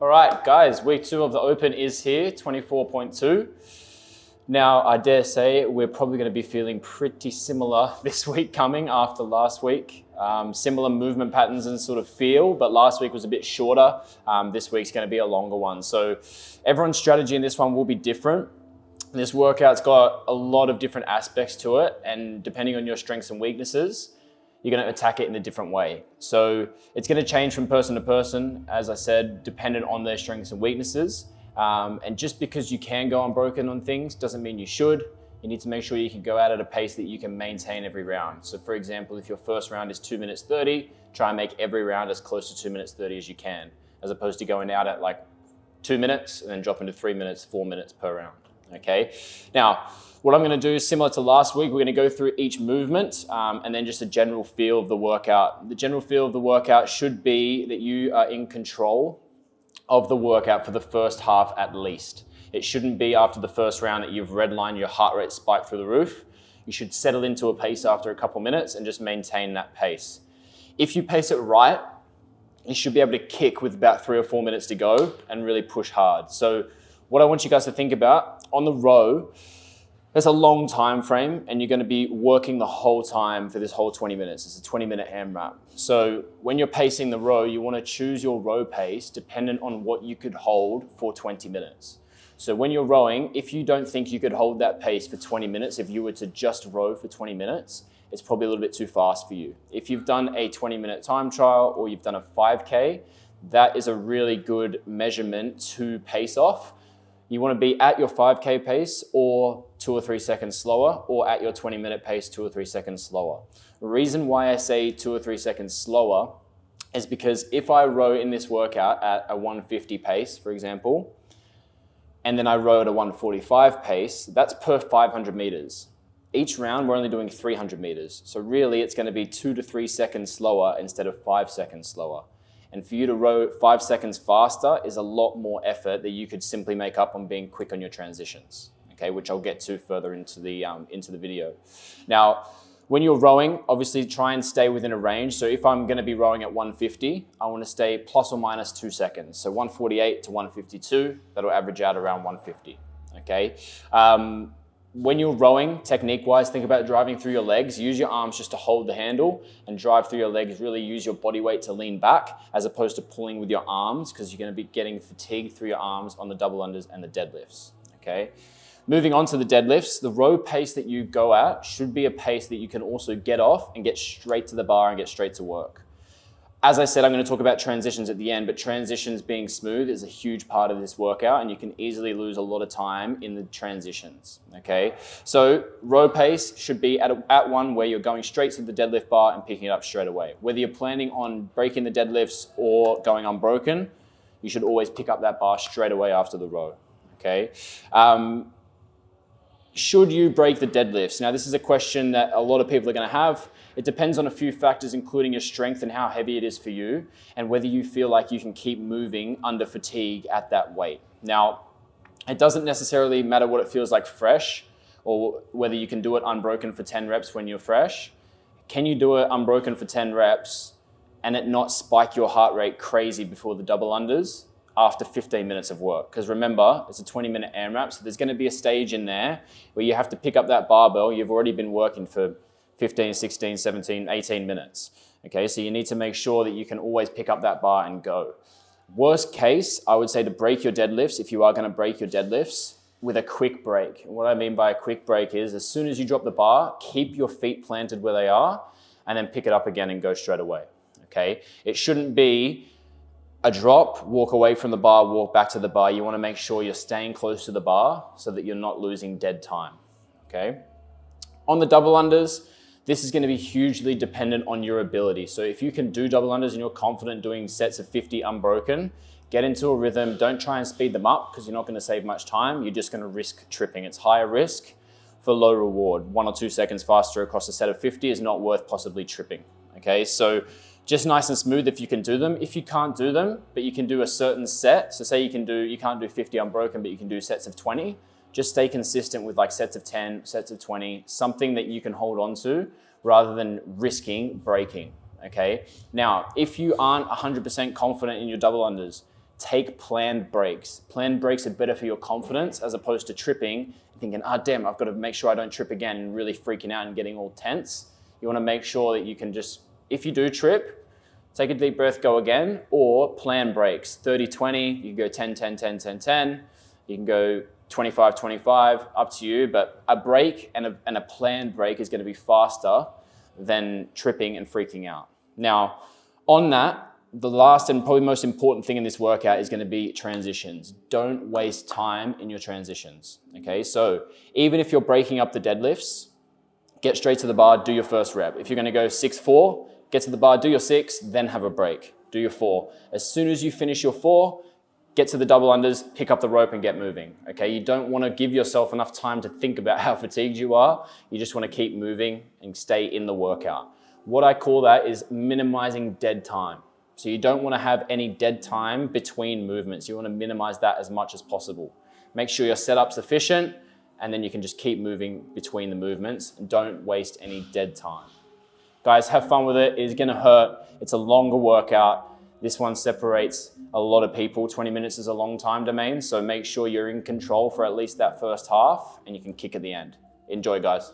All right, guys, week 2 of the Open is here, 24.2. Now, I dare say we're probably going to be feeling pretty similar this week coming after last week. Similar movement patterns and sort of feel, but last week was a bit shorter. This week's going to be a longer one. So everyone's strategy in this one will be different. This workout's got a lot of different aspects to it, and depending on your strengths and weaknesses, you're going to attack it in a different way. So it's going to change from person to person, as I said, dependent on their strengths and weaknesses. And just because you can go unbroken on things doesn't mean you should. You need to make sure you can go out at a pace that you can maintain every round. So for example, if your first round is 2 minutes 30, try and make every round as close to 2 minutes 30 as you can, as opposed to going out at like 2 minutes and then dropping to 3 minutes, 4 minutes per round. Okay. Now, what I'm going to do is similar to last week. We're going to go through each movement and then just a general feel of the workout. The general feel of the workout should be that you are in control of the workout for the first half at least. It shouldn't be after the first round that you've redlined your heart rate spike through the roof. You should settle into a pace after a couple minutes and just maintain that pace. If you pace it right, you should be able to kick with about 3 or 4 minutes to go and really push hard. So what I want you guys to think about, on the row, there's a long time frame and you're going to be working the whole time for this whole 20 minutes. It's a 20-minute AMRAP. So when you're pacing the row, you want to choose your row pace dependent on what you could hold for 20 minutes. So when you're rowing, if you don't think you could hold that pace for 20 minutes, if you were to just row for 20 minutes, it's probably a little bit too fast for you. If you've done a 20-minute time trial or you've done a 5K, that is a really good measurement to pace off. You want to be at your 5K pace or 2 or 3 seconds slower, or at your 20-minute pace 2 or 3 seconds slower. The reason why I say 2 or 3 seconds slower is because if I row in this workout at a 150 pace, for example, and then I row at a 145 pace, that's per 500 meters. Each round, we're only doing 300 meters. So really, it's going to be 2 to 3 seconds slower instead of 5 seconds slower. And for you to row 5 seconds faster is a lot more effort that you could simply make up on being quick on your transitions, okay, which I'll get to further into the video. Now, when you're rowing, obviously try and stay within a range. So if I'm going to be rowing at 150, I want to stay plus or minus 2 seconds. So 148 to 152, that'll average out around 150, okay? When you're rowing, technique-wise, think about driving through your legs. Use your arms just to hold the handle and drive through your legs. Really use your body weight to lean back as opposed to pulling with your arms, because you're going to be getting fatigue through your arms on the double unders and the deadlifts, okay? Moving on to the deadlifts, the row pace that you go at should be a pace that you can also get off and get straight to the bar and get straight to work. As I said, I'm going to talk about transitions at the end, but transitions being smooth is a huge part of this workout, and you can easily lose a lot of time in the transitions, okay? So row pace should be at one where you're going straight to the deadlift bar and picking it up straight away. Whether you're planning on breaking the deadlifts or going unbroken, you should always pick up that bar straight away after the row, okay? Should you break the deadlifts? Now, this is a question that a lot of people are going to have. It depends on a few factors, including your strength and how heavy it is for you, and whether you feel like you can keep moving under fatigue at that weight. Now, it doesn't necessarily matter what it feels like fresh, or whether you can do it unbroken for 10 reps when you're fresh. Can you do it unbroken for 10 reps and it not spike your heart rate crazy before the double unders after 15 minutes of work? Because remember, it's a 20-minute AMRAP, so there's going to be a stage in there where you have to pick up that barbell. You've already been working for 15, 16, 17, 18 minutes. Okay, so you need to make sure that you can always pick up that bar and go. Worst case, I would say to break your deadlifts, if you are going to break your deadlifts, with a quick break. And what I mean by a quick break is as soon as you drop the bar, keep your feet planted where they are and then pick it up again and go straight away. Okay, it shouldn't be a drop, walk away from the bar, walk back to the bar. You want to make sure you're staying close to the bar so that you're not losing dead time. Okay, on the double unders, this is going to be hugely dependent on your ability. So if you can do double unders and you're confident doing sets of 50 unbroken, get into a rhythm. Don't try and speed them up because you're not going to save much time. You're just going to risk tripping. It's higher risk for low reward. 1 or 2 seconds faster across a set of 50 is not worth possibly tripping. Okay, so just nice and smooth if you can do them. If you can't do them, but you can do a certain set, so say you can't do 50 unbroken, but you can do sets of 20, just stay consistent with like sets of 10, sets of 20, something that you can hold on to rather than risking breaking, okay? Now, if you aren't 100% confident in your double unders, take planned breaks. Planned breaks are better for your confidence as opposed to tripping and thinking, damn, I've got to make sure I don't trip again, and really freaking out and getting all tense. You want to make sure that you can just, if you do trip, take a deep breath, go again, or plan breaks. 30-20, you can go 10-10-10-10-10. You can go 25-25, up to you, but a break and a planned break is going to be faster than tripping and freaking out. Now, on that, the last and probably most important thing in this workout is going to be transitions. Don't waste time in your transitions, okay? So even if you're breaking up the deadlifts, get straight to the bar, do your first rep. If you're going to go 6-4, get to the bar, do your 6, then have a break. Do your 4. As soon as you finish your 4, get to the double unders, pick up the rope and get moving, okay? You don't want to give yourself enough time to think about how fatigued you are. You just want to keep moving and stay in the workout. What I call that is minimizing dead time. So you don't want to have any dead time between movements. You want to minimize that as much as possible. Make sure your setup's efficient, and then you can just keep moving between the movements and don't waste any dead time. Guys, have fun with it. It's going to hurt. It's a longer workout. This one separates a lot of people. 20 minutes is a long time domain, so make sure you're in control for at least that first half and you can kick at the end. Enjoy, guys.